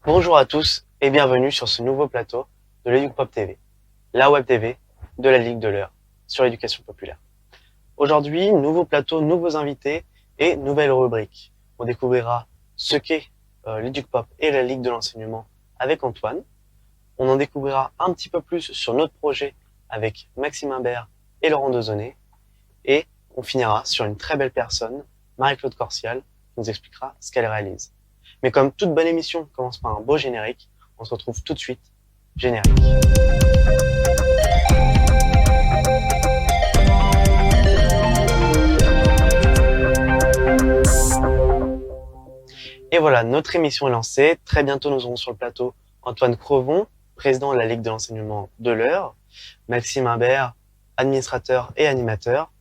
Bonjour à tous et bienvenue sur ce nouveau plateau de l'EducPop TV, la web TV de la Ligue de l'Eure sur l'éducation populaire. Aujourd'hui, nouveau plateau, nouveaux invités et nouvelle rubrique. On découvrira ce qu'est l'EducPop et la Ligue de l'enseignement avec Antoine. On en découvrira un petit peu plus sur notre projet avec Maxime Imbert et Laurent Dezonnet. Et on finira sur une très belle personne, Marie-Claude Corsial, qui nous expliquera ce qu'elle réalise. Mais comme toute bonne émission commence par un beau générique, on se retrouve tout de suite. Générique. Et voilà, notre émission est lancée. Très bientôt, nous aurons sur le plateau Antoine Crevon, président de la Ligue de l'enseignement de l'Eure, Maxime Imbert, administrateur et animateur,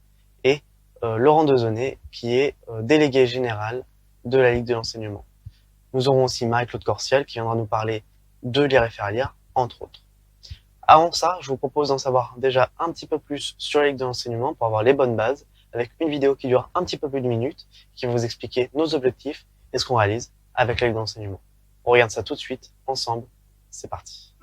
et Laurent Dezonnet, qui est délégué général de la Ligue de l'enseignement. Nous aurons aussi Marie-Claude Corsial qui viendra nous parler de lire et faire lire, entre autres. Avant ça, je vous propose d'en savoir déjà un petit peu plus sur la Ligue de l'enseignement pour avoir les bonnes bases, avec une vidéo qui dure un petit peu plus d'une minute, qui va vous expliquer nos objectifs et ce qu'on réalise avec la Ligue de l'enseignement. On regarde ça tout de suite, ensemble. C'est parti.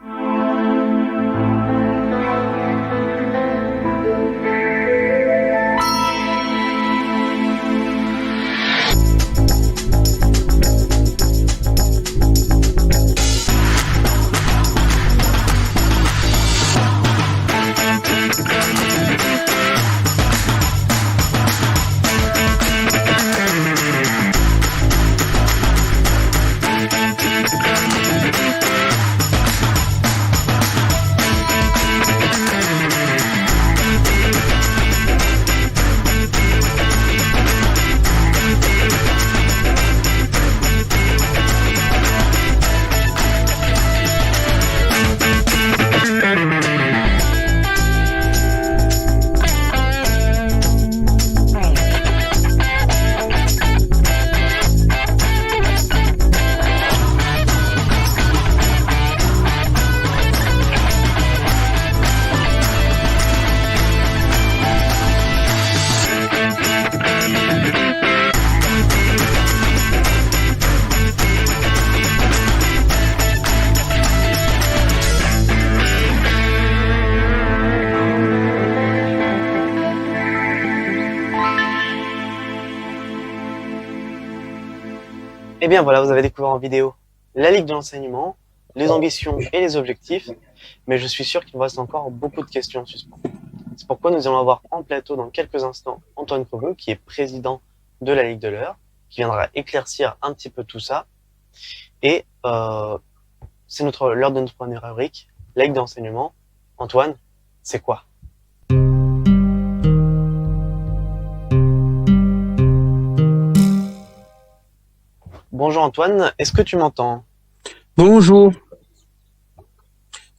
Eh bien voilà, vous avez découvert en vidéo la Ligue de l'enseignement, les ambitions et les objectifs, mais je suis sûr qu'il me reste encore beaucoup de questions en suspens. C'est pourquoi nous allons avoir en plateau dans quelques instants Antoine Crevon, qui est président de la Ligue de l'Eure, qui viendra éclaircir un petit peu tout ça. Et c'est l'heure de notre première rubrique, la Ligue d'enseignement. Antoine, c'est quoi ? Bonjour Antoine, est-ce que tu m'entends ? Bonjour.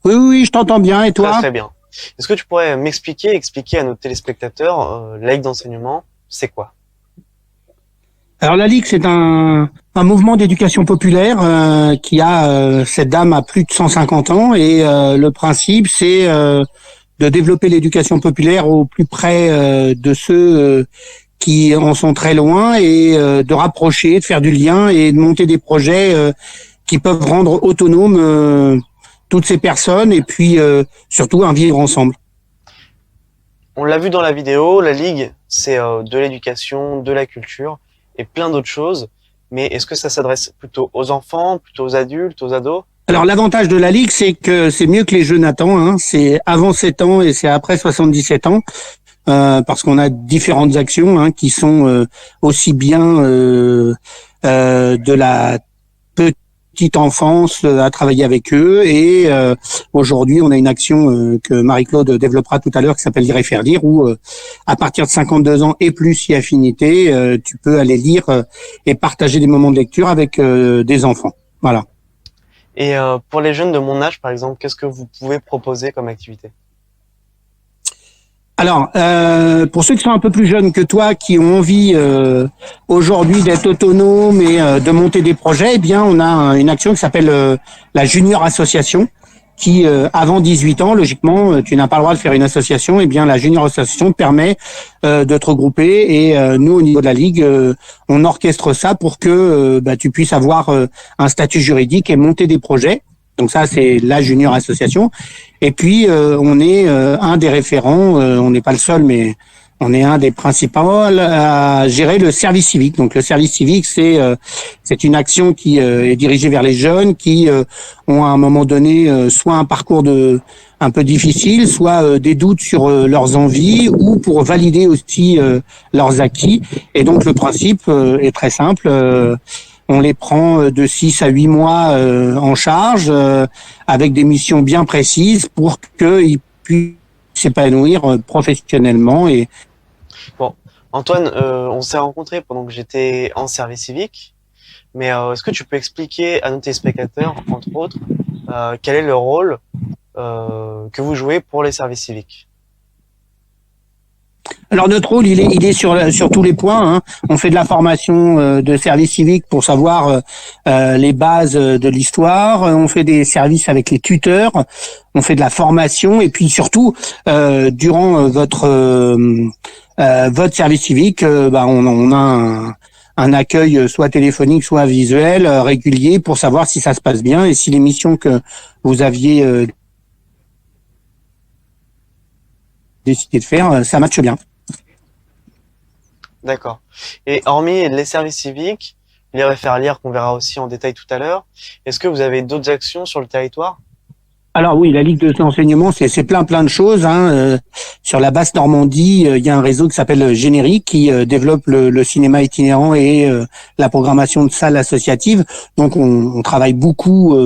Oui, je t'entends bien, et toi ? Très bien. Est-ce que tu pourrais expliquer à nos téléspectateurs, la Ligue d'enseignement, c'est quoi ? Alors la Ligue, c'est un mouvement d'éducation populaire qui a cette dame à plus de 150 ans, et le principe, c'est de développer l'éducation populaire au plus près de ceux qui en sont très loin, et de rapprocher, de faire du lien et de monter des projets qui peuvent rendre autonomes toutes ces personnes, et puis surtout un vivre ensemble. On l'a vu dans la vidéo, la Ligue, c'est de l'éducation, de la culture et plein d'autres choses. Mais est-ce que ça s'adresse plutôt aux enfants, plutôt aux adultes, aux ados ? Alors l'avantage de la Ligue, c'est que c'est mieux que les jeunes Nathan, hein. C'est avant 7 ans et c'est après 77 ans. Parce qu'on a différentes actions qui sont aussi bien de la petite enfance à travailler avec eux, et aujourd'hui on a une action que Marie-Claude développera tout à l'heure qui s'appelle Lire et faire lire, où à partir de 52 ans et plus si affinité, tu peux aller lire et partager des moments de lecture avec des enfants. Voilà. Et pour les jeunes de mon âge par exemple, qu'est-ce que vous pouvez proposer comme activité ? Alors, pour ceux qui sont un peu plus jeunes que toi, qui ont envie aujourd'hui d'être autonomes et de monter des projets, eh bien, on a une action qui s'appelle la Junior Association, qui, avant 18 ans, logiquement, tu n'as pas le droit de faire une association. Eh bien, la junior association permet de te regrouper et nous, au niveau de la ligue, on orchestre ça pour que tu puisses avoir un statut juridique et monter des projets. Donc ça, c'est la junior association. Et puis, on est un des référents, on n'est pas le seul, mais on est un des principaux à gérer le service civique. Donc le service civique, c'est une action qui est dirigée vers les jeunes qui ont à un moment donné soit un parcours un peu difficile, soit des doutes sur leurs envies ou pour valider aussi leurs acquis. Et donc le principe est très simple. On les prend de 6 à 8 mois en charge avec des missions bien précises pour qu'ils puissent s'épanouir professionnellement. Et Bon, Antoine, on s'est rencontrés pendant que j'étais en service civique, mais est-ce que tu peux expliquer à nos téléspectateurs, entre autres, quel est le rôle que vous jouez pour les services civiques? Alors notre rôle, il est sur tous les points. Hein. On fait de la formation de service civique pour savoir les bases de l'histoire. On fait des services avec les tuteurs. On fait de la formation et puis surtout durant votre service civique, on a un accueil soit téléphonique, soit visuel régulier pour savoir si ça se passe bien et si les missions que vous aviez décidé de faire, ça matche bien. D'accord. Et hormis les services civiques, les référents lire qu'on verra aussi en détail tout à l'heure, est-ce que vous avez d'autres actions sur le territoire? Alors oui, la Ligue de l'enseignement, c'est plein de choses. Hein. Sur la basse Normandie, il y a un réseau qui s'appelle Générique qui développe le cinéma itinérant et la programmation de salles associatives. Donc on travaille beaucoup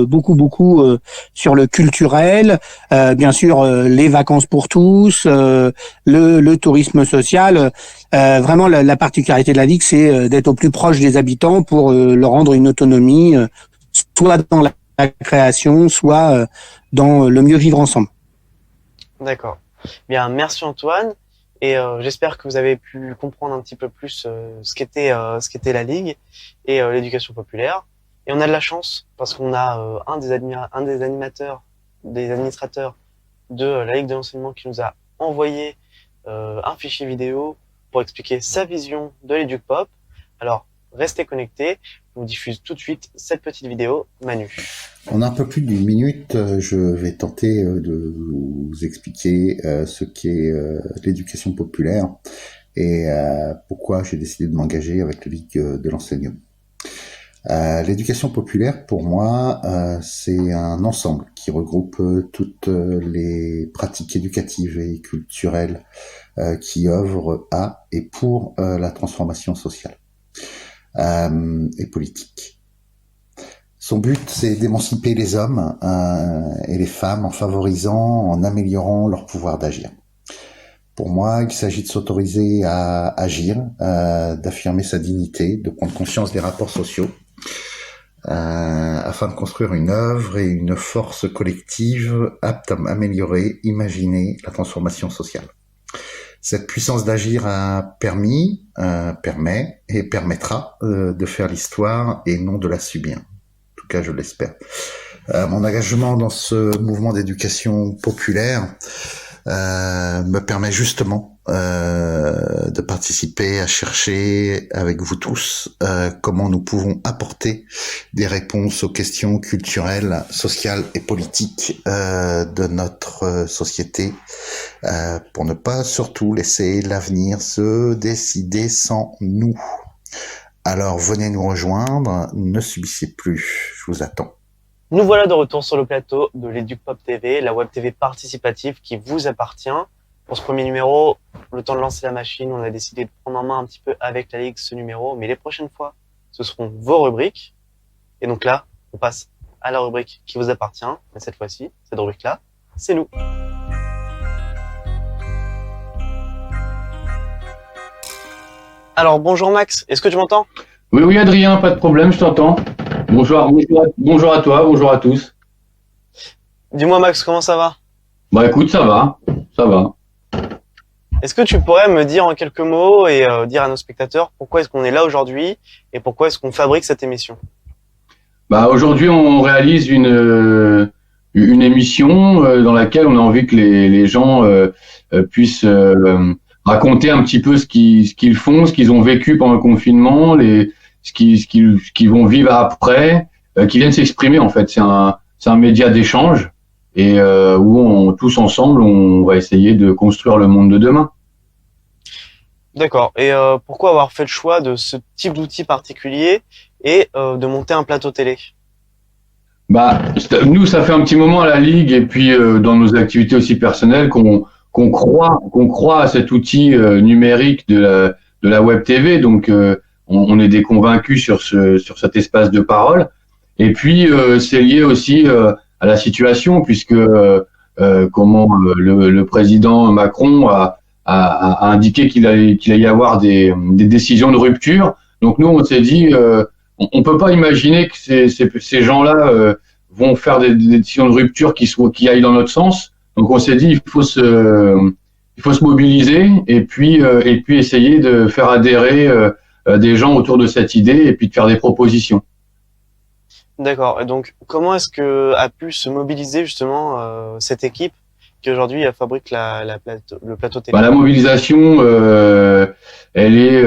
sur le culturel, bien sûr les vacances pour tous, le tourisme social. Vraiment, la particularité de la Ligue, c'est d'être au plus proche des habitants pour leur rendre une autonomie, soit dans la création, soit dans le mieux vivre ensemble. D'accord. Bien, merci Antoine. Et j'espère que vous avez pu comprendre un petit peu plus ce qu'était la Ligue et l'éducation populaire. Et on a de la chance parce qu'on a un des animateurs, des administrateurs de la Ligue de l'enseignement qui nous a envoyé un fichier vidéo pour expliquer sa vision de l'EducPop. Alors, restez connectés. Je vous diffuse tout de suite cette petite vidéo. Manu. En un peu plus d'une minute, je vais tenter de vous expliquer ce qu'est l'éducation populaire et pourquoi j'ai décidé de m'engager avec la Ligue de l'enseignement. L'éducation populaire, pour moi, c'est un ensemble qui regroupe toutes les pratiques éducatives et culturelles qui œuvrent à et pour la transformation sociale et politique. Son but, c'est d'émanciper les hommes et les femmes en favorisant, en améliorant leur pouvoir d'agir. Pour moi, il s'agit de s'autoriser à agir, d'affirmer sa dignité, de prendre conscience des rapports sociaux, afin de construire une œuvre et une force collective apte à améliorer, imaginer la transformation sociale. Cette puissance d'agir a permis, permet et permettra de faire l'histoire et non de la subir. En tout cas, je l'espère. Mon engagement dans ce mouvement d'éducation populaire me permet justement de participer à chercher avec vous tous comment nous pouvons apporter des réponses aux questions culturelles, sociales et politiques de notre société pour ne pas surtout laisser l'avenir se décider sans nous. Alors venez nous rejoindre, ne subissez plus, je vous attends. Nous voilà de retour sur le plateau de l'EducPop TV, la web TV participative qui vous appartient. Pour ce premier numéro, le temps de lancer la machine, on a décidé de prendre en main un petit peu avec la Ligue ce numéro, mais les prochaines fois, ce seront vos rubriques. Et donc là, on passe à la rubrique qui vous appartient, mais cette fois-ci, cette rubrique-là, c'est nous. Alors bonjour Max, est-ce que tu m'entends? Oui, Adrien, pas de problème, je t'entends. Bonjour à toi, bonjour à tous. Dis-moi Max, comment ça va? Bah écoute, ça va. Est-ce que tu pourrais me dire en quelques mots et dire à nos spectateurs pourquoi est-ce qu'on est là aujourd'hui et pourquoi est-ce qu'on fabrique cette émission? Bah aujourd'hui, on réalise une une émission dans laquelle on a envie que les gens puissent raconter un petit peu ce qu'ils font, ce qu'ils ont vécu pendant le confinement, ce qu'ils vont vivre après, qui viennent s'exprimer en fait. C'est un média d'échange et où tous ensemble, on va essayer de construire le monde de demain. D'accord. Et pourquoi avoir fait le choix de ce type d'outil particulier et de monter un plateau télé? Bah, nous, ça fait un petit moment à la Ligue et puis dans nos activités aussi personnelles qu'on croit à cet outil numérique de la web TV. Donc, on est des convaincus sur cet espace de parole. Et puis, c'est lié aussi à la situation puisque comment le président Macron a indiqué qu'il allait y avoir des décisions de rupture. Donc, nous, on s'est dit on peut pas imaginer que ces gens-là vont faire des décisions de rupture qui aillent dans notre sens. Donc on s'est dit il faut se mobiliser et puis essayer de faire adhérer des gens autour de cette idée et puis de faire des propositions. D'accord. Et donc, comment est-ce que a pu se mobiliser justement cette équipe qui aujourd'hui fabrique le plateau télé? Bah, la mobilisation, elle est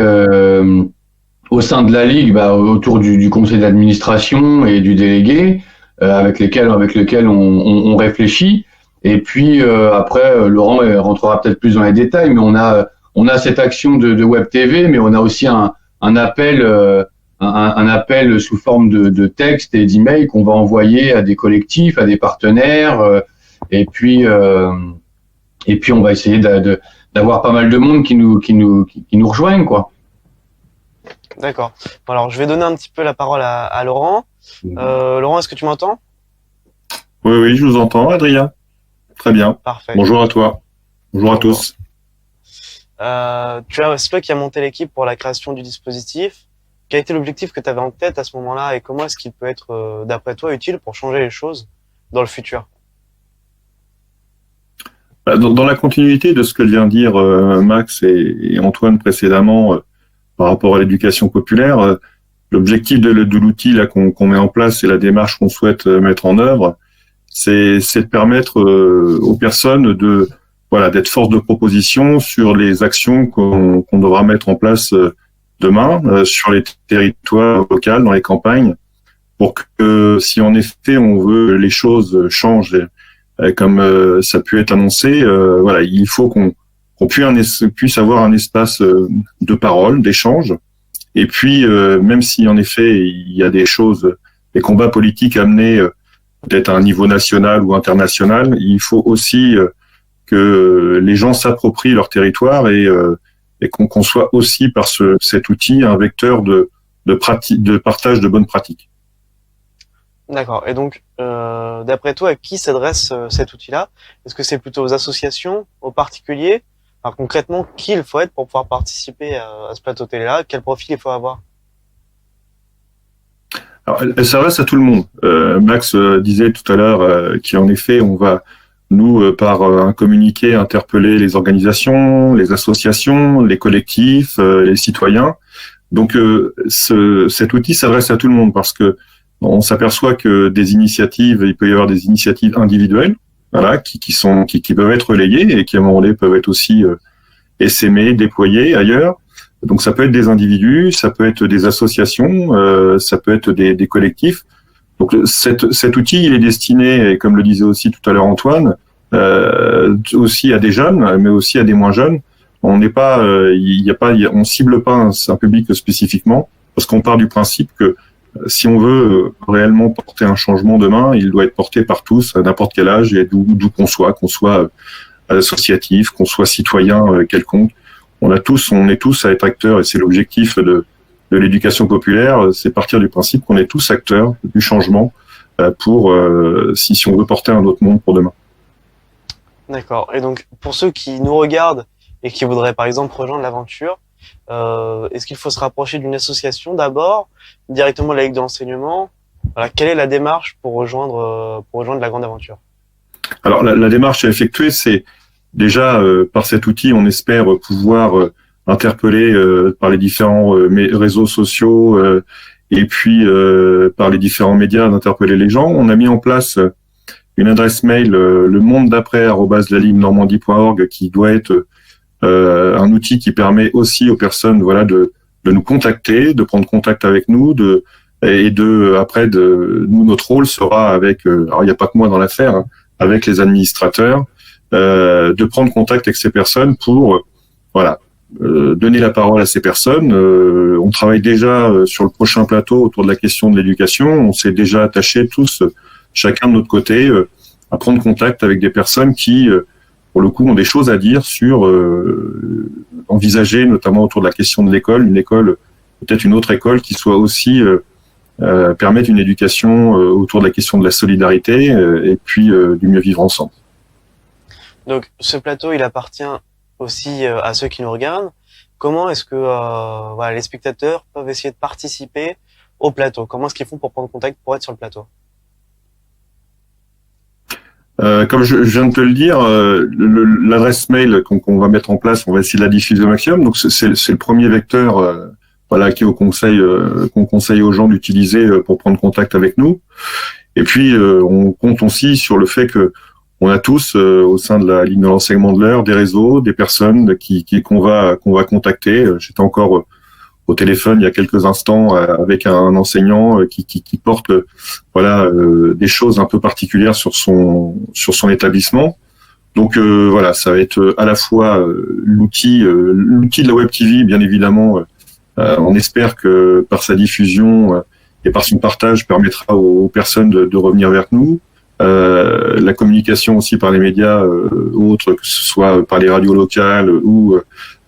au sein de la Ligue, autour du conseil d'administration et du délégué, avec lequel on réfléchit. Et puis après, Laurent rentrera peut-être plus dans les détails, mais on a cette action de Web TV, mais on a aussi un appel sous forme de texte et d'email qu'on va envoyer à des collectifs, à des partenaires, et puis on va essayer d'avoir pas mal de monde qui nous rejoignent, quoi. D'accord. Bon, alors, je vais donner un petit peu la parole à Laurent. Laurent, est-ce que tu m'entends? Oui, oui, je vous entends, Adrien. Très bien. Parfait. Bonjour à toi. Bonjour à tous. C'est toi qui as monté l'équipe pour la création du dispositif. Quel était l'objectif que tu avais en tête à ce moment-là et comment est-ce qu'il peut être, d'après toi, utile pour changer les choses dans le futur? Dans la continuité de ce que vient de dire Max et Antoine précédemment par rapport à l'éducation populaire, l'objectif de l'outil là qu'on met en place et la démarche qu'on souhaite mettre en œuvre, c'est de permettre aux personnes d'être force de proposition sur les actions qu'on devra mettre en place demain sur les territoires locaux, dans les campagnes, pour que si en effet on veut les choses changent comme ça a pu être annoncé, il faut qu'on puisse avoir un espace de parole, d'échange. Et puis, même si en effet il y a des choses, des combats politiques amenés d'être à un niveau national ou international, il faut aussi que les gens s'approprient leur territoire et qu'on soit aussi par cet outil un vecteur de partage de bonnes pratiques. D'accord. Et donc, d'après toi, à qui s'adresse cet outil-là? Est-ce que c'est plutôt aux associations, aux particuliers? Alors, concrètement, qui il faut être pour pouvoir participer à ce plateau télé-là? Quel profil il faut avoir? Alors, elle s'adresse à tout le monde. Max disait tout à l'heure qu'en effet, on va, nous, par un communiqué, interpeller les organisations, les associations, les collectifs, les citoyens. Donc, cet outil s'adresse à tout le monde parce que on s'aperçoit que des initiatives, il peut y avoir des initiatives individuelles, qui peuvent être relayées et qui à un moment donné peuvent être aussi essaimées, déployées ailleurs. Donc ça peut être des individus, ça peut être des associations, ça peut être des collectifs. Donc cet outil, il est destiné, comme le disait aussi tout à l'heure Antoine, aussi à des jeunes, mais aussi à des moins jeunes. On n'est pas, on cible pas un public spécifiquement parce qu'on part du principe que si on veut réellement porter un changement demain, il doit être porté par tous, à n'importe quel âge et d'où qu'on soit associatif, qu'on soit citoyen quelconque. On est tous à être acteurs et c'est l'objectif de l'éducation populaire, c'est partir du principe qu'on est tous acteurs du changement pour si on veut porter un autre monde pour demain. D'accord. Et donc, pour ceux qui nous regardent et qui voudraient par exemple rejoindre l'aventure, est-ce qu'il faut se rapprocher d'une association d'abord, directement de la Ligue de l'enseignement? Voilà, quelle est la démarche pour rejoindre la grande aventure? Alors la démarche à effectuer, c'est déjà par cet outil, on espère pouvoir interpeller par les différents réseaux sociaux et puis par les différents médias d'interpeller les gens. On a mis en place une adresse mail, le monde d'après @lalimnormandie.org, qui doit être un outil qui permet aussi aux personnes, voilà, de nous contacter, de prendre contact avec nous, après nous, notre rôle sera avec, alors il n'y a pas que moi dans l'affaire, hein, avec les administrateurs, de prendre contact avec ces personnes pour, voilà, donner la parole à ces personnes. On travaille déjà sur le prochain plateau autour de la question de l'éducation. On s'est déjà attachés tous, chacun de notre côté, à prendre contact avec des personnes qui, pour le coup, ont des choses à dire sur envisager, notamment autour de la question de l'école, une école, peut-être une autre école qui soit aussi permettre une éducation autour de la question de la solidarité et puis du mieux vivre ensemble. Donc, ce plateau, il appartient aussi à ceux qui nous regardent. Comment est-ce que voilà, les spectateurs peuvent essayer de participer au plateau? Comment est-ce qu'ils font pour prendre contact, pour être sur le plateau? Comme je viens de te le dire, l'adresse mail qu'on va mettre en place, on va essayer de la diffuser au maximum. Donc c'est le premier vecteur, voilà, qu'on conseille aux gens d'utiliser pour prendre contact avec nous. Et puis on compte aussi sur le fait que on a tous au sein de la ligne de l'enseignement de l'heure des réseaux, des personnes qu'on va contacter. J'étais encore au téléphone il y a quelques instants avec un enseignant qui porte voilà des choses un peu particulières sur son établissement. Donc voilà, ça va être à la fois l'outil de la Web TV, bien évidemment. On espère que par sa diffusion et par son partage permettra aux personnes de revenir vers nous. La communication aussi par les médias autres, que ce soit par les radios locales ou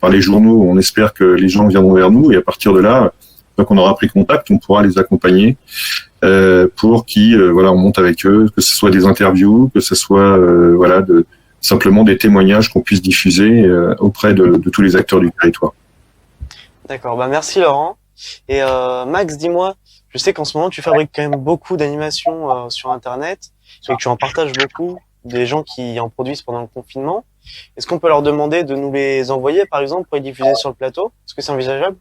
par les journaux. On espère que les gens viendront vers nous et à partir de là, une fois qu'on aura pris contact, on pourra les accompagner pour voilà, on monte avec eux, que ce soit des interviews, que ce soit voilà simplement des témoignages qu'on puisse diffuser auprès de tous les acteurs du territoire. D'accord, bah merci Laurent. Et Max, dis-moi, je sais qu'en ce moment tu fabriques quand même beaucoup d'animations sur Internet et que tu en partages beaucoup, des gens qui en produisent pendant le confinement. Est-ce qu'on peut leur demander de nous les envoyer, par exemple, pour les diffuser sur le plateau? Est-ce que c'est envisageable?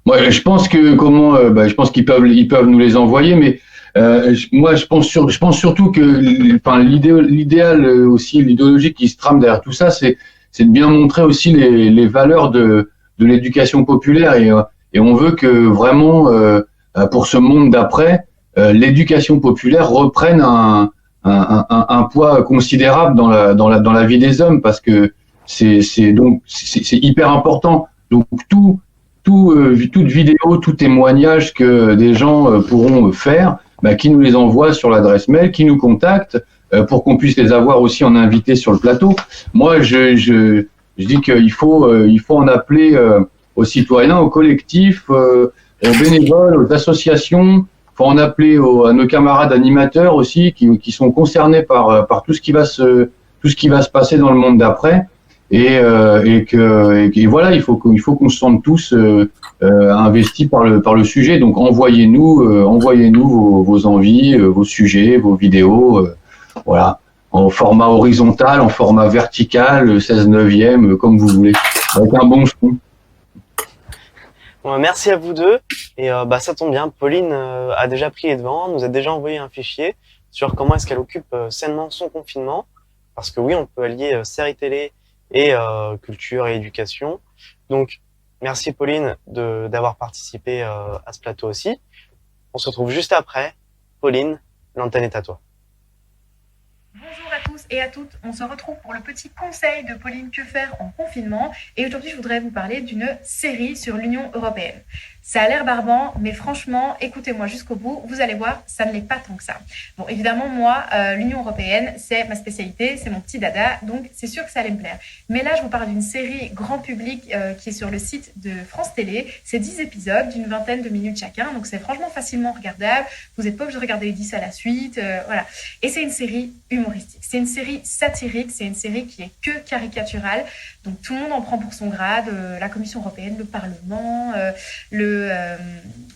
Moi, je pense que je pense qu'ils peuvent nous les envoyer, mais moi, je pense surtout que, enfin, l'idéal aussi, l'idéologie qui se trame derrière tout ça, c'est de bien montrer aussi les valeurs de l'éducation populaire et on veut que vraiment pour ce monde d'après, l'éducation populaire reprenne un poids considérable dans la vie des hommes parce que c'est hyper important. Donc toute vidéo, tout témoignage que des gens pourront faire, qui nous les envoient sur l'adresse mail, qui nous contactent pour qu'on puisse les avoir aussi en invité sur le plateau. Moi, je dis qu'il faut en appeler aux citoyens, aux collectifs, aux bénévoles, aux associations. Il faut en appeler à nos camarades animateurs aussi qui sont concernés par tout ce qui va se passer dans le monde d'après et voilà, il faut qu'on se sente tous investis par le sujet. Donc envoyez-nous vos envies, vos sujets, vos vidéos, voilà, en format horizontal, en format vertical, 16/9, comme vous voulez, avec un bon son. Bon, merci à vous deux. Et ça tombe bien, Pauline a déjà pris les devants, nous a déjà envoyé un fichier sur comment est-ce qu'elle occupe sainement son confinement. Parce que oui, on peut allier séries télé et culture et éducation. Donc, merci Pauline d'avoir participé à ce plateau aussi. On se retrouve juste après. Pauline, l'antenne est à toi. Bonjour à tous et à toutes, on se retrouve pour le petit conseil de Pauline Que faire en confinement et aujourd'hui je voudrais vous parler d'une série sur l'Union européenne. Ça a l'air barbant, mais franchement, écoutez-moi jusqu'au bout, vous allez voir, ça ne l'est pas tant que ça. Bon, évidemment, moi, l'Union européenne, c'est ma spécialité, c'est mon petit dada, donc c'est sûr que ça allait me plaire. Mais là, je vous parle d'une série grand public qui est sur le site de France Télé. C'est 10 épisodes d'une vingtaine de minutes chacun, donc c'est franchement facilement regardable. Vous n'êtes pas obligé de regarder les 10 à la suite, voilà. Et c'est une série humoristique, c'est une série satirique, c'est une série qui est que caricaturale, donc tout le monde en prend pour son grade, la Commission européenne, le Parlement,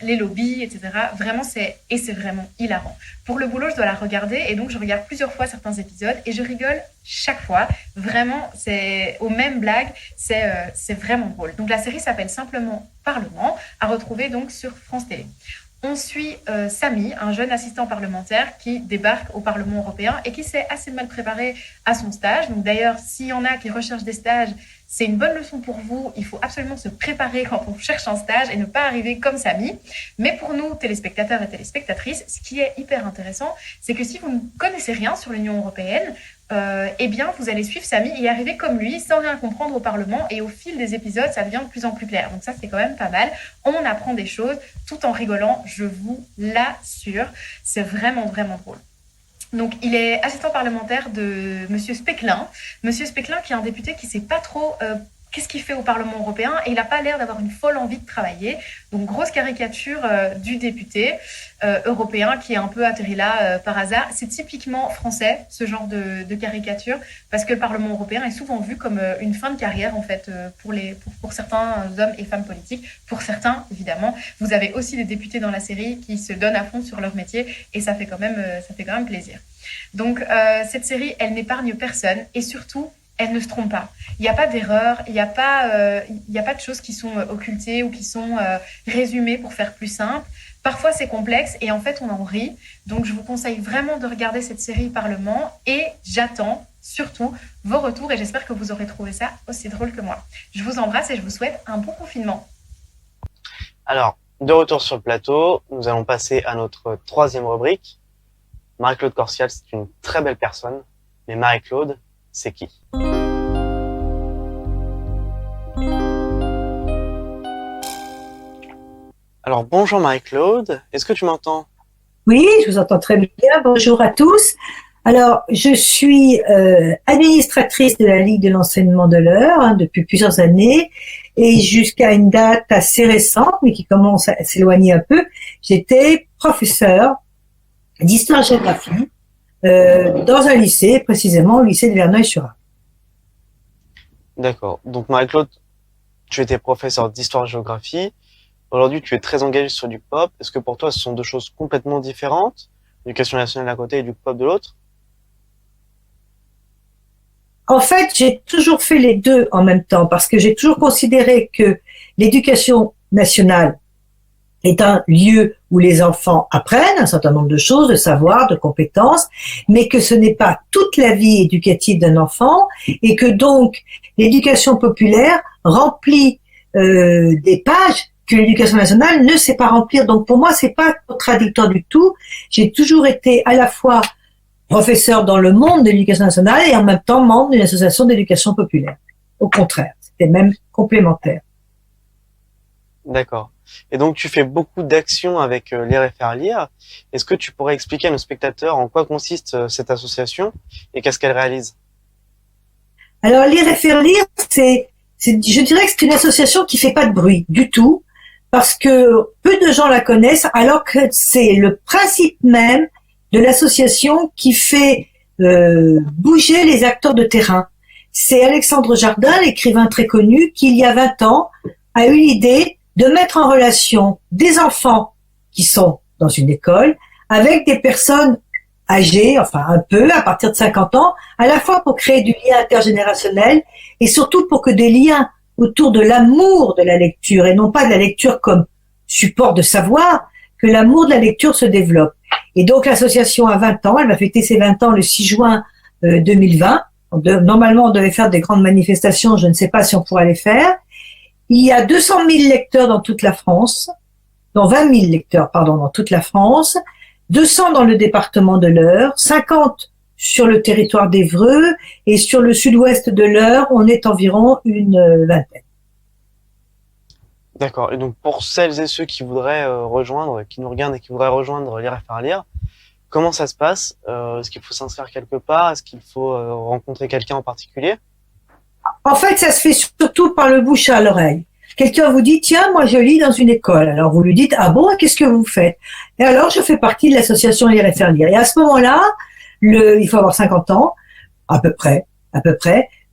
les lobbies, etc. Vraiment, c'est vraiment hilarant. Pour le boulot, je dois la regarder et donc je regarde plusieurs fois certains épisodes et je rigole chaque fois. Vraiment, c'est aux mêmes blagues, c'est vraiment drôle. Donc la série s'appelle simplement Parlement, à retrouver donc sur France Télé. On suit Samy, un jeune assistant parlementaire qui débarque au Parlement européen et qui s'est assez mal préparé à son stage. Donc d'ailleurs, s'il y en a qui recherchent des stages, c'est une bonne leçon pour vous. Il faut absolument se préparer quand on cherche un stage et ne pas arriver comme Samy. Mais pour nous, téléspectateurs et téléspectatrices, ce qui est hyper intéressant, c'est que si vous ne connaissez rien sur l'Union européenne, eh bien, vous allez suivre Samy et arriver comme lui, sans rien comprendre au Parlement. Et au fil des épisodes, ça devient de plus en plus clair. Donc ça, c'est quand même pas mal. On apprend des choses tout en rigolant, je vous l'assure. C'est vraiment, vraiment drôle. Donc, il est assistant parlementaire de Monsieur Specklein. Monsieur Specklein, qui est un député qui ne sait pas trop qu'est-ce qu'il fait au Parlement européen et il n'a pas l'air d'avoir une folle envie de travailler. Donc, grosse caricature du député européen qui est un peu atterri là par hasard. C'est typiquement français, ce genre de caricature, parce que le Parlement européen est souvent vu comme une fin de carrière, en fait, pour certains hommes et femmes politiques. Pour certains, évidemment. Vous avez aussi des députés dans la série qui se donnent à fond sur leur métier et ça fait quand même plaisir. Donc, cette série, elle n'épargne personne et surtout, elle ne se trompe pas. Il n'y a pas d'erreur, il n'y a pas de choses qui sont occultées ou qui sont résumées pour faire plus simple. Parfois, c'est complexe et en fait, on en rit. Donc, je vous conseille vraiment de regarder cette série Parlement et j'attends surtout vos retours et j'espère que vous aurez trouvé ça aussi drôle que moi. Je vous embrasse et je vous souhaite un bon confinement. Alors, de retour sur le plateau, nous allons passer à notre troisième rubrique. Marie-Claude Corsial, c'est une très belle personne, mais Marie-Claude, c'est qui? Alors, bonjour Marie-Claude, est-ce que tu m'entends? Oui, je vous entends très bien. Bonjour à tous. Alors, je suis administratrice de la Ligue de l'enseignement de l'Eure depuis plusieurs années et jusqu'à une date assez récente, mais qui commence à s'éloigner un peu, j'étais professeure d'histoire-géographie dans un lycée, précisément au lycée de Verneuil-sur-Arc. D'accord. Donc Marie-Claude, tu étais professeure d'histoire-géographie. Aujourd'hui, tu es très engagée sur du pop. Est-ce que pour toi, ce sont deux choses complètement différentes? L'éducation nationale d'un côté et du pop de l'autre? En fait, j'ai toujours fait les deux en même temps parce que j'ai toujours considéré que l'éducation nationale est un lieu où les enfants apprennent un certain nombre de choses, de savoirs, de compétences, mais que ce n'est pas toute la vie éducative d'un enfant et que donc l'éducation populaire remplit des pages que l'éducation nationale ne sait pas remplir. Donc pour moi, c'est pas contradictoire du tout. J'ai toujours été à la fois professeur dans le monde de l'éducation nationale et en même temps membre d'une association d'éducation populaire. Au contraire, c'était même complémentaire. D'accord. Et donc, tu fais beaucoup d'actions avec Lire et faire lire. Est-ce que tu pourrais expliquer à nos spectateurs en quoi consiste cette association et qu'est-ce qu'elle réalise? Alors, Lire et faire lire, je dirais que c'est une association qui fait pas de bruit du tout, parce que peu de gens la connaissent, alors que c'est le principe même de l'association qui fait bouger les acteurs de terrain. C'est Alexandre Jardin, l'écrivain très connu, qui il y a 20 ans a eu l'idée de mettre en relation des enfants qui sont dans une école avec des personnes âgées, enfin un peu, à partir de 50 ans, à la fois pour créer du lien intergénérationnel et surtout pour que des liens autour de l'amour de la lecture et non pas de la lecture comme support de savoir, que l'amour de la lecture se développe. Et donc l'association a 20 ans, elle va fêter ses 20 ans le 6 juin 2020. Normalement, on devait faire des grandes manifestations, je ne sais pas si on pourra les faire. Il y a 200 000 lecteurs dans toute la France, dont 20 000 lecteurs, dans toute la France, 200 dans le département de l'Eure, 50 sur le territoire d'Évreux, et sur le sud-ouest de l'Eure, on est environ une vingtaine. D'accord. Et donc, pour celles et ceux qui voudraient rejoindre, qui nous regardent et qui voudraient rejoindre Lire et faire lire, comment ça se passe? Est-ce qu'il faut s'inscrire quelque part? Est-ce qu'il faut rencontrer quelqu'un en particulier? En fait, ça se fait surtout par le bouche à l'oreille. Quelqu'un vous dit, tiens, moi je lis dans une école. Alors vous lui dites, ah bon, qu'est-ce que vous faites? Et alors je fais partie de l'association Lire et faire lire. Et à ce moment-là, il faut avoir 50 ans, à peu près.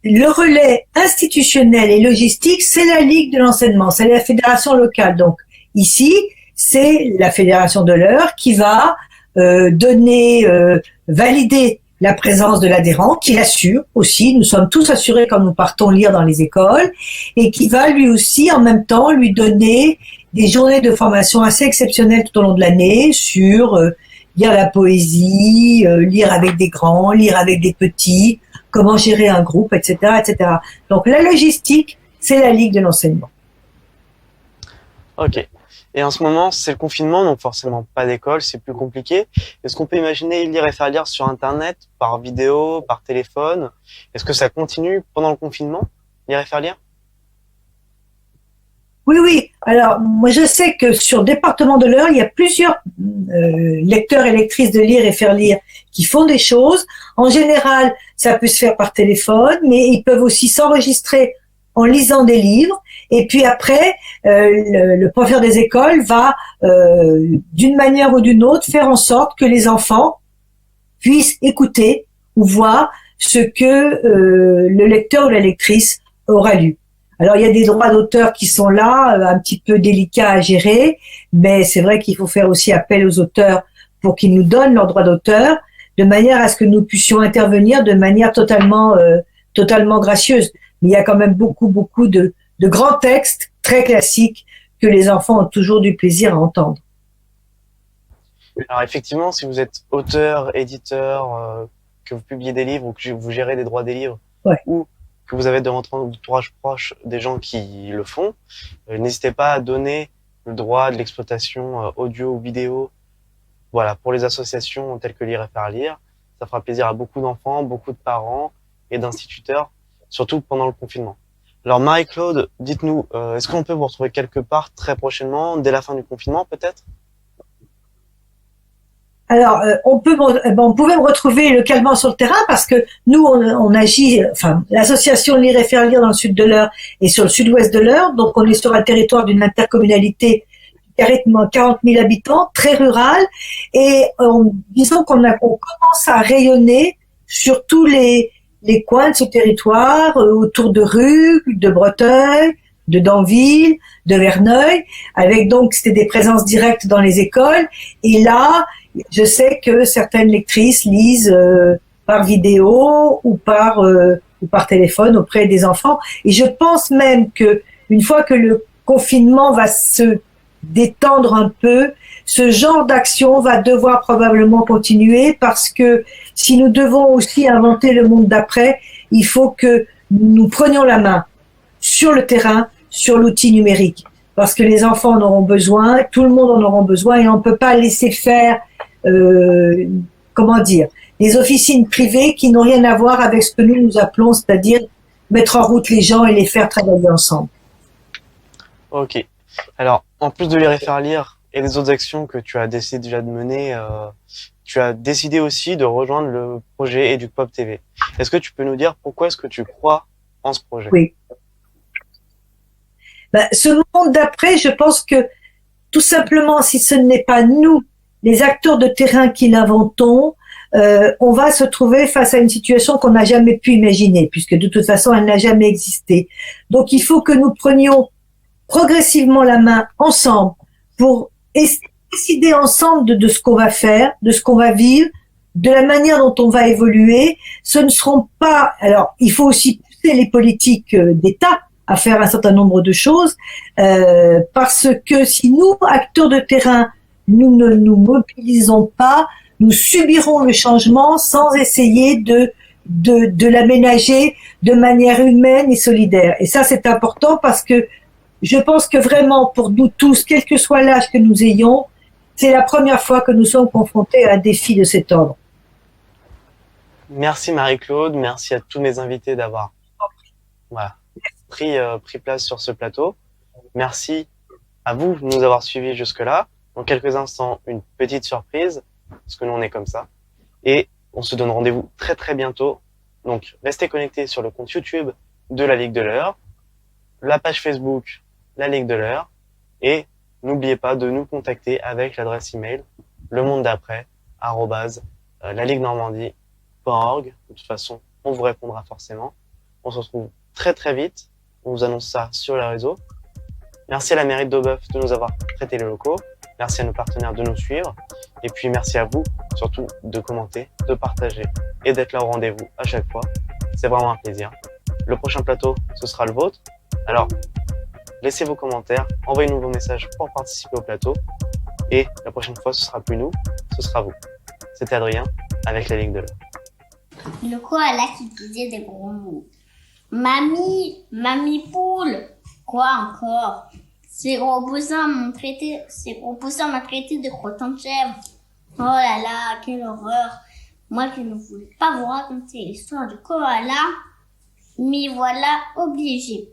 Le relais institutionnel et logistique, c'est la Ligue de l'enseignement, c'est la fédération locale. Donc ici, c'est la fédération de l'Eure qui va valider la présence de l'adhérent, qui l'assure aussi, nous sommes tous assurés quand nous partons lire dans les écoles, et qui va lui aussi en même temps lui donner des journées de formation assez exceptionnelles tout au long de l'année sur lire la poésie, lire avec des grands, lire avec des petits, comment gérer un groupe, etc., etc. Donc la logistique, c'est la Ligue de l'enseignement. Ok. Et en ce moment, c'est le confinement, donc forcément pas d'école, c'est plus compliqué. Est-ce qu'on peut imaginer lire et faire lire sur Internet, par vidéo, par téléphone? Est-ce que ça continue pendant le confinement, lire et faire lire? Oui, oui. Alors, moi, je sais que sur le département de l'Eure, il y a plusieurs lecteurs et lectrices de lire et faire lire qui font des choses. En général, ça peut se faire par téléphone, mais ils peuvent aussi s'enregistrer en lisant des livres. Et puis après, le professeur des écoles va, d'une manière ou d'une autre, faire en sorte que les enfants puissent écouter ou voir ce que le lecteur ou la lectrice aura lu. Alors, il y a des droits d'auteur qui sont là, un petit peu délicats à gérer, mais c'est vrai qu'il faut faire aussi appel aux auteurs pour qu'ils nous donnent leurs droits d'auteur, de manière à ce que nous puissions intervenir de manière totalement gracieuse. Mais il y a quand même beaucoup de grands textes très classiques que les enfants ont toujours du plaisir à entendre. Alors effectivement, si vous êtes auteur, éditeur, que vous publiez des livres ou que vous gérez des droits des livres, ouais, ou que vous avez de votre entourage proche des gens qui le font, n'hésitez pas à donner le droit de l'exploitation audio ou vidéo, voilà, pour les associations telles que Lire et Faire Lire. Ça fera plaisir à beaucoup d'enfants, beaucoup de parents et d'instituteurs, surtout pendant le confinement. Alors Marie-Claude, dites-nous, est-ce qu'on peut vous retrouver quelque part très prochainement, dès la fin du confinement peut-être? Alors, on pouvait me retrouver localement sur le terrain parce que nous, on agit, enfin, l'association Lire et Faire Lire dans le sud de l'Eure et sur le sud-ouest de l'Eure. Donc, on est sur un territoire d'une intercommunalité carrément 40 000 habitants, très rural. Et disons qu'on commence à rayonner sur tous les coins de ce territoire, autour de Rug, de Breteuil, de Danville, de Verneuil, avec donc c'était des présences directes dans les écoles. Et là, je sais que certaines lectrices lisent par vidéo ou par téléphone auprès des enfants. Et je pense même que une fois que le confinement va se détendre un peu, ce genre d'action va devoir probablement continuer parce que si nous devons aussi inventer le monde d'après, il faut que nous prenions la main sur le terrain, sur l'outil numérique. Parce que les enfants en auront besoin, tout le monde en aura besoin et on ne peut pas laisser faire, des officines privées qui n'ont rien à voir avec ce que nous appelons, c'est-à-dire mettre en route les gens et les faire travailler ensemble. Ok. Alors, en plus de Lire et Faire Lire et les autres actions que tu as décidé déjà de mener, tu as décidé aussi de rejoindre le projet EducPop TV. Est-ce que tu peux nous dire pourquoi est-ce que tu crois en ce projet? Oui. Ce monde d'après, je pense que tout simplement, si ce n'est pas nous, les acteurs de terrain qui l'inventons, on va se trouver face à une situation qu'on n'a jamais pu imaginer, puisque de toute façon, elle n'a jamais existé. Donc, il faut que nous prenions progressivement la main ensemble pour décider ensemble de ce qu'on va faire, de ce qu'on va vivre, de la manière dont on va évoluer. Ce ne seront pas... Alors, il faut aussi pousser les politiques d'État à faire un certain nombre de choses, parce que si nous, acteurs de terrain, nous ne nous mobilisons pas, nous subirons le changement sans essayer de l'aménager de manière humaine et solidaire. Et ça, c'est important parce que je pense que vraiment, pour nous tous, quel que soit l'âge que nous ayons, c'est la première fois que nous sommes confrontés à un défi de cet ordre. Merci Marie-Claude, merci à tous mes invités d'avoir pris place sur ce plateau. Merci à vous de nous avoir suivis jusque-là. Dans quelques instants, une petite surprise, parce que nous on est comme ça. Et on se donne rendez-vous très très bientôt. Donc restez connectés sur le compte YouTube de la Ligue de l'Eure, la page Facebook la Ligue de l'Eure, et n'oubliez pas de nous contacter avec l'adresse email @laliguenormandie.org. De toute façon, on vous répondra forcément. On se retrouve très très vite. On vous annonce ça sur les réseaux. Merci à la mairie de Daubeuf de nous avoir prêté les locaux. Merci à nos partenaires de nous suivre. Et puis merci à vous, surtout, de commenter, de partager et d'être là au rendez-vous à chaque fois. C'est vraiment un plaisir. Le prochain plateau, ce sera le vôtre. Alors, laissez vos commentaires, envoyez-nous vos messages pour participer au plateau. Et la prochaine fois, ce sera plus nous, ce sera vous. C'était Adrien avec la Ligue de l'Heure. Le koala qui disait des gros mots. Mamie poule. Quoi encore? Ces gros poussins m'ont traité de crottin de chèvre. Oh là là, quelle horreur. Moi qui ne voulais pas vous raconter l'histoire du koala, m'y voilà obligée.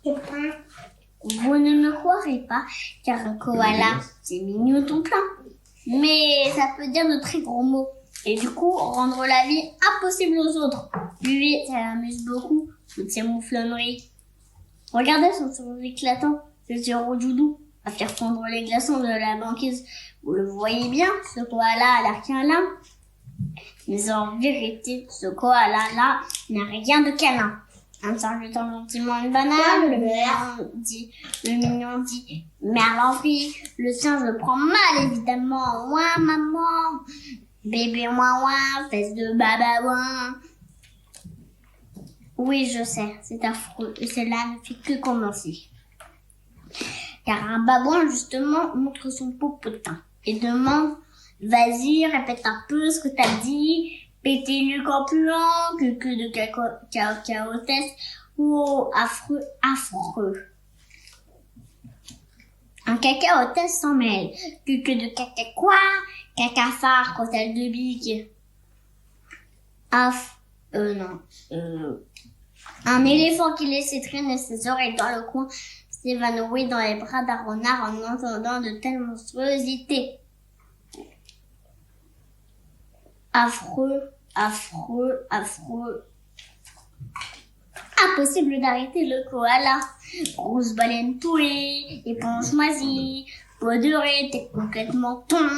Vous ne me croirez pas, car un koala, c'est mignon tout plein. Mais ça peut dire de très gros mots. Et du coup, rendre la vie impossible aux autres. Lui, ça l'amuse beaucoup, toutes ces mouflonneries. Regardez son sourire éclatant, le yeux doudou, à faire fondre les glaçons de la banquise. Vous le voyez bien, ce koala a l'air câlin. Mais en vérité, ce koala-là n'a rien de câlin. Un singe lui tend gentiment une banane, le mignon dit, merde envie. Le singe le prend mal, évidemment. Ouin, maman. Bébé ouin ouin, fesse de baba ouin. Oui, je sais, c'est affreux, et cela ne fait que commencer. Car un babouin, justement, montre son popotin et demande, vas-y, répète un peu ce que t'as dit, pété nu corpulent, que de cacaotesse, oh, affreux, affreux. Un cacaotesse s'en mêle, que de caca quoi, cacafard, crotale de bique. Un éléphant qui laissait traîner ses oreilles dans le coin s'évanouit dans les bras d'un renard en entendant de telles monstruosités. Affreux, affreux, affreux. Impossible d'arrêter le koala. Grosse baleine touée, éponge moisie, peau dorée, tête complètement ton.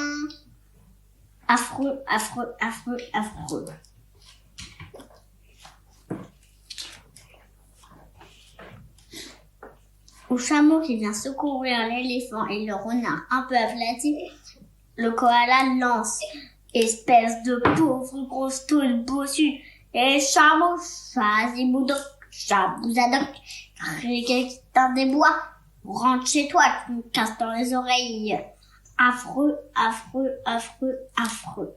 Affreux, affreux, affreux, affreux. Au chameau qui vient secourir l'éléphant et le renard un peu aplati, le koala lance, espèce de pauvre grosse toile bossue, et chameau, chaziboudoc, chabouzadoc, dans des bois, rentre chez toi, tu me casses dans les oreilles. Affreux, affreux, affreux, affreux.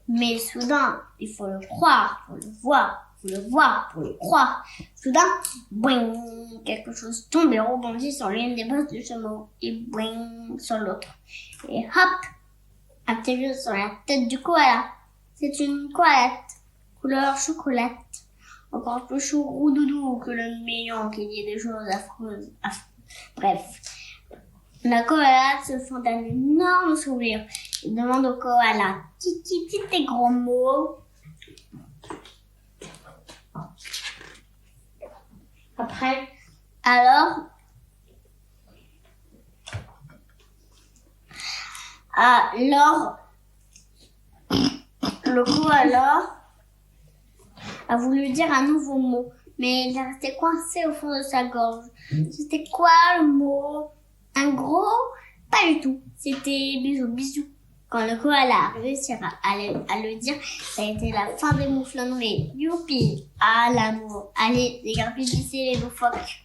Mais soudain, il faut le croire, faut le voir pour le croire. Soudain, boing, quelque chose tombe et rebondit sur l'une des bosses du chameau, et boing, sur l'autre. Et hop, atterrit sur la tête du koala. C'est une koalette, couleur chocolat, encore plus chaud roudoudou que le mignon qui dit des choses affreuses. Bref, la koala se fend un énorme sourire et demande au koala, dis tes gros mots. Après, alors, le koala a voulu dire un nouveau mot, mais il est resté coincé au fond de sa gorge. C'était quoi le mot? Un gros? Pas du tout. C'était bisous, bisous. Quand le koala a réussi à le dire, ça a été la fin des mouflonneries. Youpi! À l'amour. Allez, les garpilles, les loufoques.